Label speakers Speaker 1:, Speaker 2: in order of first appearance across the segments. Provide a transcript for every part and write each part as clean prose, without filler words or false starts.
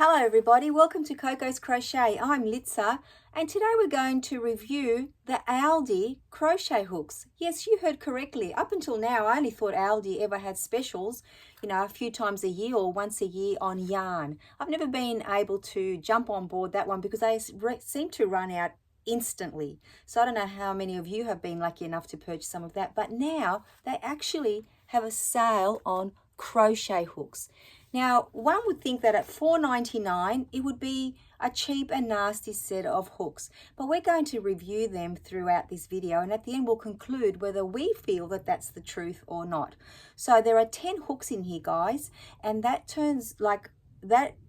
Speaker 1: Hello everybody, welcome to Coco's Crochet. I'm Litsa and today we're going to review the Aldi crochet hooks. Yes, you heard correctly. Up until now I only thought Aldi ever had specials, a few times a year or once a year on yarn. I've never been able to jump on board that one because they seem to run out instantly. So I don't know how many of you have been lucky enough to purchase some of that, but now they actually have a sale on crochet hooks. Now, one would think that at $4.99 it would be a cheap and nasty set of hooks, but we're going to review them throughout this video, and at the end we'll conclude whether we feel that that's the truth or not. So there are 10 hooks in here, guys, and that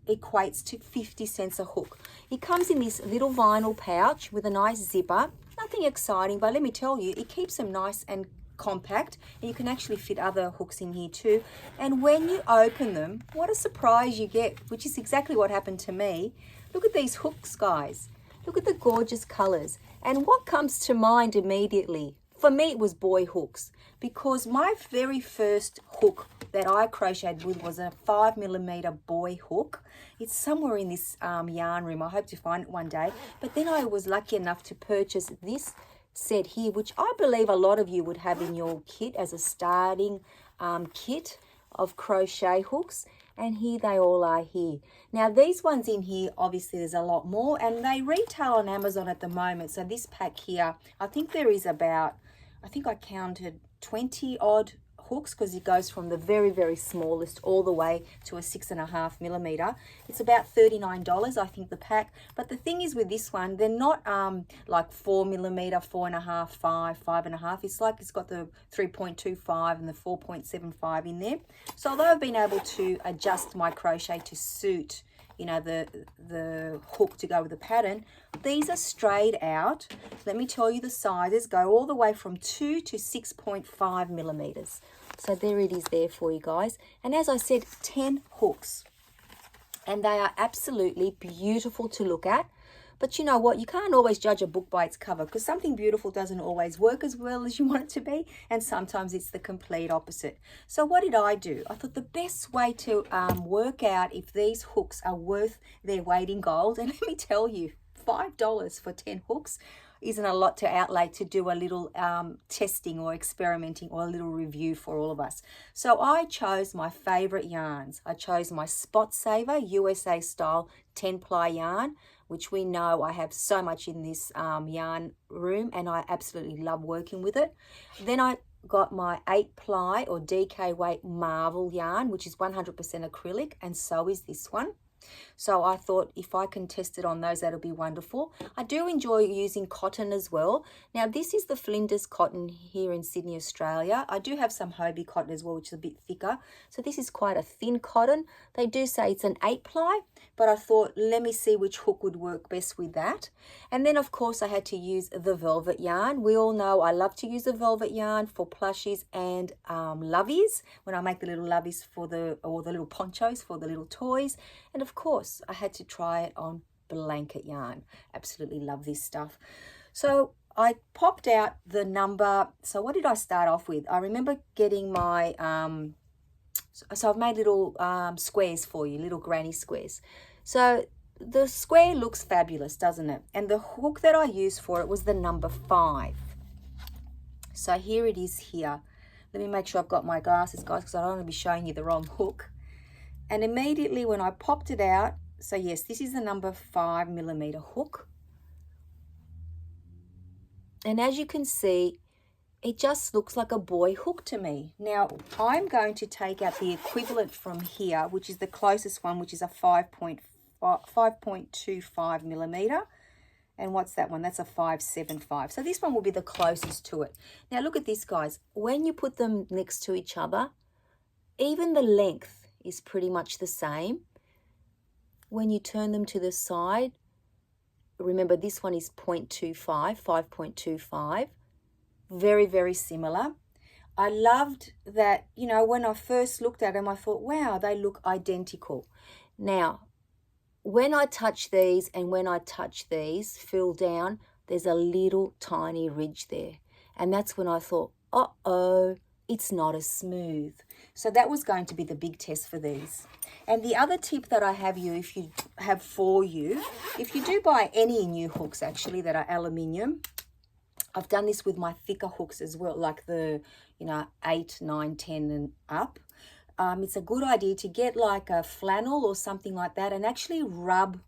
Speaker 1: equates to 50 cents a hook. It comes in this little vinyl pouch with a nice zipper. Nothing exciting, but let me tell you, it keeps them nice and compact, and you can actually fit other hooks in here too. And when you open them, what a surprise you get, which is exactly what happened to me. Look at these hooks, guys. Look at the gorgeous colors. And what comes to mind immediately? For me, it was boy hooks, because my very first hook that I crocheted with was a 5mm boy hook. It's somewhere in this yarn room. I hope to find it one day. But then I was lucky enough to purchase this set here, which I believe a lot of you would have in your kit as a starting kit of crochet hooks. And here they all are here. Now these ones in here, obviously there's a lot more, and they retail on Amazon at the moment. So this pack here, I think there is about, I think I counted 20 odd hooks, because it goes from the very smallest all the way to a 6.5mm. It's about $39, I think, the pack. But the thing is with this one, they're not like 4mm, 4.5, 5, 5.5. It's like it's got the 3.25 and the 4.75 in there. So although I've been able to adjust my crochet to suit the hook to go with the pattern, these are straight out. Let me tell you, the sizes go all the way from 2 to 6.5mm. So there it is there for you guys. And as I said, 10 hooks, and they are absolutely beautiful to look at. But you know what? You can't always judge a book by its cover, because something beautiful doesn't always work as well as you want it to be, and sometimes it's the complete opposite. So what did I do? I thought the best way to work out if these hooks are worth their weight in gold, and let me tell you, $5 for 10 hooks isn't a lot to outlay to do a little testing or experimenting or a little review for all of us. So I chose my favorite yarns. I chose my Spot Saver USA style 10-ply yarn, which we know I have so much in this yarn room, and I absolutely love working with it. Then I got my 8-ply or DK weight Marvel yarn, which is 100% acrylic, and so is this one. So I thought if I can test it on those, that'll be wonderful. I do enjoy using cotton as well. Now this is the Flinders cotton here in Sydney, Australia. I do have some Hobie cotton as well, which is a bit thicker. So this is quite a thin cotton. They do say it's an 8-ply, but I thought, let me see which hook would work best with that. And then of course I had to use the velvet yarn. We all know I love to use the velvet yarn for plushies and loveys, when I make the little loveys for the little ponchos for the little toys. And of course, I had to try it on blanket yarn. Absolutely love this stuff. So I popped out the number. So what did I start off with? I remember getting my, so I've made little squares for you, little granny squares. So the square looks fabulous, doesn't it? And the hook that I used for it was the number 5. So here it is here. Let me make sure I've got my glasses, guys, because I don't want to be showing you the wrong hook. And immediately when I popped it out, so yes, this is the number 5mm hook. And as you can see, it just looks like a boy hook to me. Now, I'm going to take out the equivalent from here, which is the closest one, which is a 5.25mm. And what's that one? That's a 5.75. So this one will be the closest to it. Now look at this, guys. When you put them next to each other, even the length is pretty much the same. When you turn them to the side, remember this one is 0.25, 5.25. Very similar. I loved that, when I first looked at them, I thought, wow, they look identical. Now, when I touch these and when I touch these, feel down, there's a little tiny ridge there. And that's when I thought, uh-oh, it's not as smooth. So that was going to be the big test for these. And the other tip that I have if you do buy any new hooks actually that are aluminium, I've done this with my thicker hooks as well, like the 8, 9, 10 and up. It's a good idea to get like a flannel or something like that and actually rub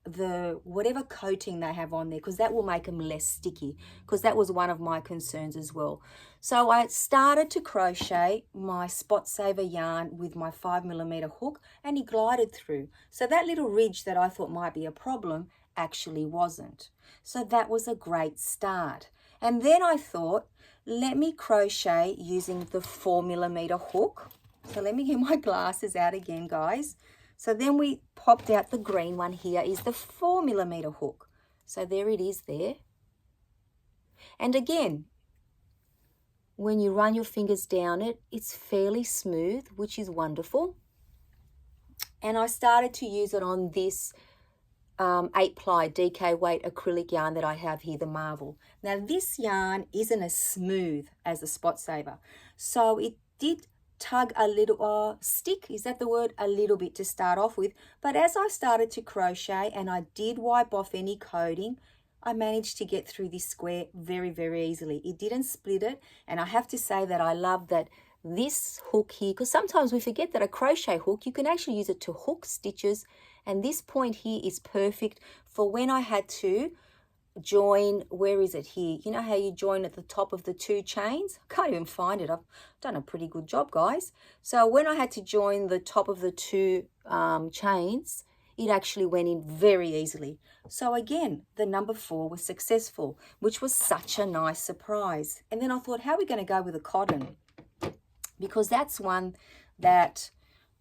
Speaker 1: the whatever coating they have on there, because that will make them less sticky, because that was one of my concerns as well. So I started to crochet my Spot Saver yarn with my 5mm hook, and it glided through. So that little ridge that I thought might be a problem actually wasn't. So that was a great start. And then I thought, let me crochet using the 4mm hook. So let me get my glasses out again, guys. So then we popped out the green one. Here is the 4mm hook. So there it is there. And again, when you run your fingers down it, it's fairly smooth, which is wonderful. And I started to use it on this 8-ply DK weight acrylic yarn that I have here, the Marvel. Now this yarn isn't as smooth as the Spot Saver. So it did tug a little, stick, is that the word? A little bit to start off with. But as I started to crochet and I did wipe off any coating, I managed to get through this square very, very easily. It didn't split it. And I have to say that I love that this hook here, because sometimes we forget that a crochet hook, you can actually use it to hook stitches. And this point here is perfect for when I had to join, where is it here? You know how you join at the top of the 2 chains? I can't even find it. I've done a pretty good job, guys. So when I had to join the top of the 2 chains, it actually went in very easily. So again, the number 4 was successful, which was such a nice surprise. And then I thought, how are we going to go with the cotton? Because that's one that,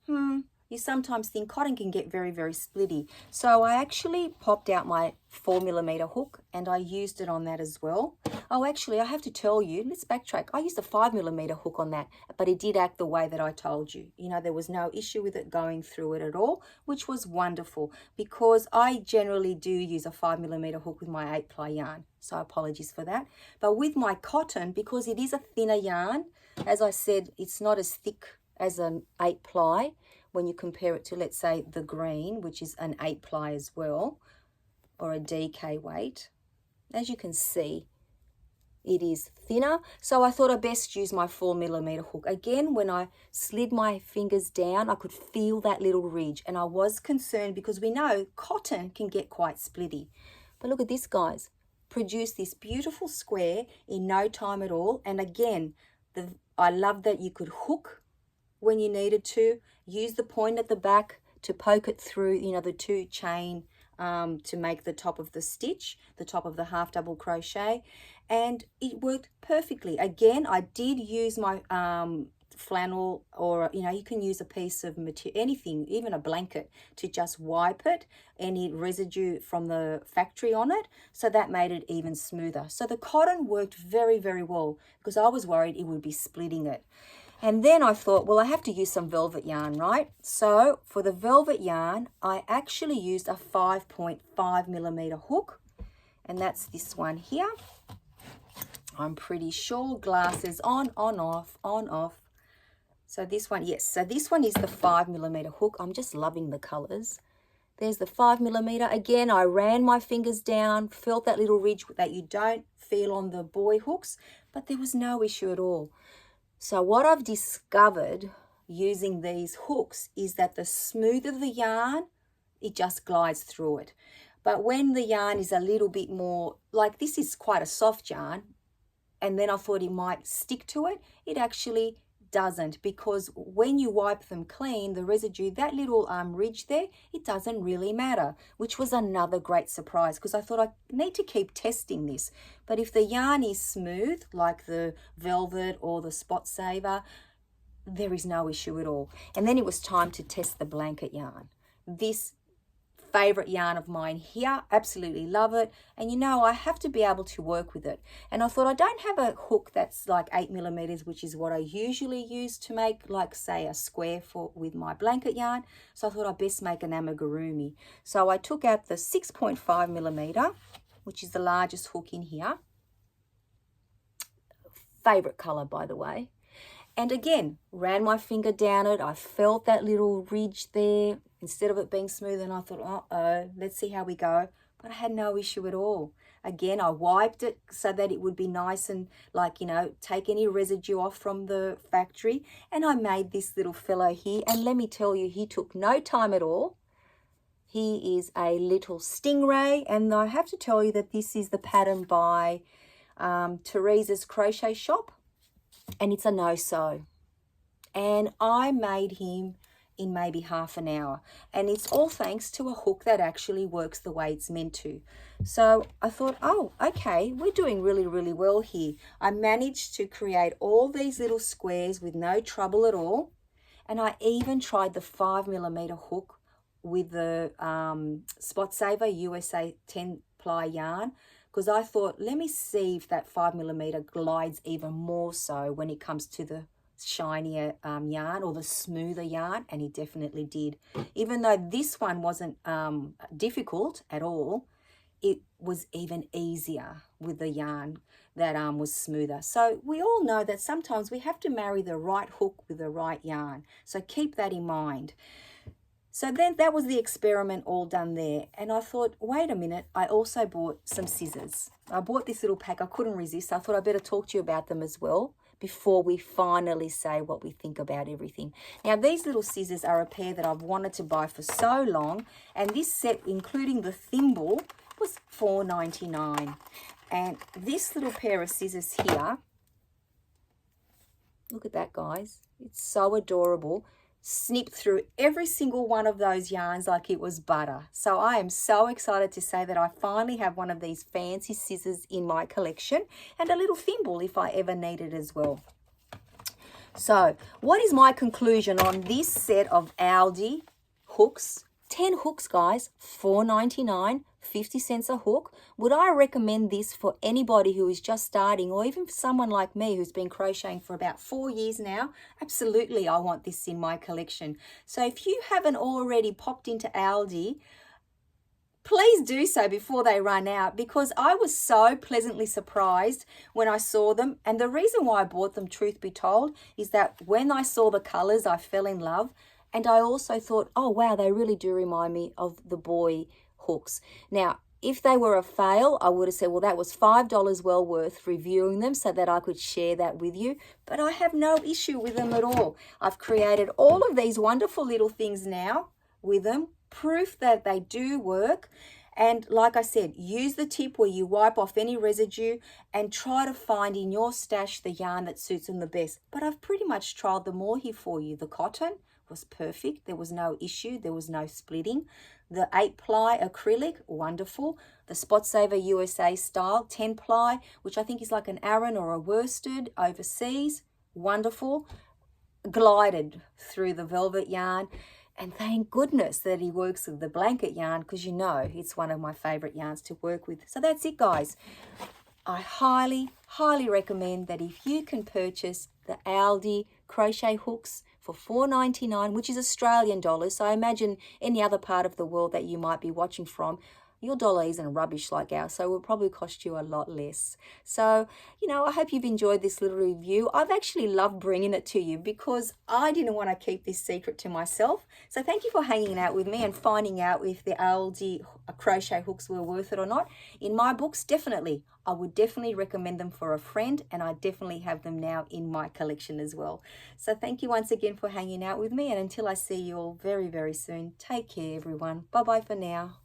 Speaker 1: you sometimes think cotton can get very, very splitty. So I actually popped out my 4mm hook and I used it on that as well. Oh, actually, I have to tell you, let's backtrack. I used a 5mm hook on that, but it did act the way that I told you. There was no issue with it going through it at all, which was wonderful, because I generally do use a 5mm hook with my 8-ply yarn. So apologies for that. But with my cotton, because it is a thinner yarn, as I said, it's not as thick as an 8-ply. When you compare it to, let's say, the green, which is an 8-ply as well, or a DK weight. As you can see, it is thinner. So I thought I best use my 4mm hook. Again, when I slid my fingers down, I could feel that little ridge. And I was concerned because we know cotton can get quite splitty. But look at this, guys. Produced this beautiful square in no time at all. And again, I love that you could hook when you needed to, use the point at the back to poke it through, the 2 chain to make the top of the stitch, the top of the half double crochet, and it worked perfectly. Again, I did use my flannel, or you can use a piece of material, anything, even a blanket, to just wipe it, any residue from the factory on it, so that made it even smoother. So the cotton worked very, very well, because I was worried it would be splitting it. And then I thought, well, I have to use some velvet yarn, right? So for the velvet yarn, I actually used a 5.5mm hook, and that's this one here. I'm pretty sure. Glasses on, off, on, off. So this one, yes. So this one is the 5mm hook. I'm just loving the colors. There's the 5mm. Again, I ran my fingers down, felt that little ridge that you don't feel on the boy hooks, but there was no issue at all. So what I've discovered using these hooks is that the smoother the yarn, it just glides through it. But when the yarn is a little bit more, like this is quite a soft yarn, and then I thought it might stick to it, it actually doesn't, because when you wipe them clean, the residue, that little ridge there, it doesn't really matter, which was another great surprise, because I thought I need to keep testing this. But if the yarn is smooth, like the velvet or the Spot Saver, there is no issue at all. And then it was time to test the blanket yarn. This favorite yarn of mine here, absolutely love it, and I have to be able to work with it. And I thought, I don't have a hook that's like 8mm, which is what I usually use to make, like, say, a square with my blanket yarn. So I thought I'd best make an amigurumi. So I took out the 6.5mm, which is the largest hook in here. Favorite color, by the way. And again, ran my finger down it. I felt that little ridge there instead of it being smooth, and I thought, uh-oh, let's see how we go. But I had no issue at all. Again, I wiped it so that it would be nice and like, take any residue off from the factory. And I made this little fellow here. And let me tell you, he took no time at all. He is a little stingray. And I have to tell you that this is the pattern by Teresa's Crochet Shop. And it's a no-sew. And I made him in maybe half an hour, and it's all thanks to a hook that actually works the way it's meant to. So I thought, oh, okay, we're doing really, really well here. I managed to create all these little squares with no trouble at all, and I even tried the 5mm hook with the Spot Saver USA 10-ply yarn, because I thought, let me see if that 5mm glides even more so when it comes to the shinier yarn or the smoother yarn, and he definitely did. Even though this one wasn't difficult at all, it was even easier with the yarn that was smoother. So we all know that sometimes we have to marry the right hook with the right yarn, so keep that in mind. So then that was the experiment all done there. And I thought, wait a minute, I also bought some scissors. I bought this little pack. I couldn't resist. I thought I'd better talk to you about them as well before we finally say what we think about everything. Now, these little scissors are a pair that I've wanted to buy for so long. And this set, including the thimble, was $4.99. And this little pair of scissors here, look at that, guys. It's so adorable. Snipped through every single one of those yarns like it was butter. So I am so excited to say that I finally have one of these fancy scissors in my collection, and a little thimble if I ever need it as well. So what is my conclusion on this set of Aldi hooks? 10 hooks, guys, $4.99, 50 cents a hook. Would I recommend this for anybody who is just starting, or even for someone like me who's been crocheting for about 4 years now? Absolutely, I want this in my collection. So if you haven't already popped into Aldi, please do so before they run out, because I was so pleasantly surprised when I saw them. And the reason why I bought them, truth be told, is that when I saw the colors, I fell in love. And I also thought, oh, wow, they really do remind me of the boy hooks. Now, if they were a fail, I would have said, well, that was $5 well worth reviewing them so that I could share that with you. But I have no issue with them at all. I've created all of these wonderful little things now with them, proof that they do work. And like I said, use the tip where you wipe off any residue and try to find in your stash the yarn that suits them the best. But I've pretty much tried them all here for you. The cotton was perfect. There was no issue. There was no splitting. The 8-ply acrylic, wonderful. The Spot Saver USA style 10-ply, which I think is like an Aran or a worsted overseas, wonderful. Glided through the velvet yarn. And thank goodness that he works with the blanket yarn, because you know it's one of my favorite yarns to work with. So that's it, guys. I highly, highly recommend that if you can purchase the Aldi crochet hooks for $4.99, which is Australian dollars, so I imagine any other part of the world that you might be watching from, your dollar isn't rubbish like ours, so it will probably cost you a lot less. So, I hope you've enjoyed this little review. I've actually loved bringing it to you because I didn't want to keep this secret to myself. So thank you for hanging out with me and finding out if the Aldi crochet hooks were worth it or not. In my books, definitely. I would definitely recommend them for a friend, and I definitely have them now in my collection as well. So thank you once again for hanging out with me, and until I see you all very, very soon, take care, everyone. Bye-bye for now.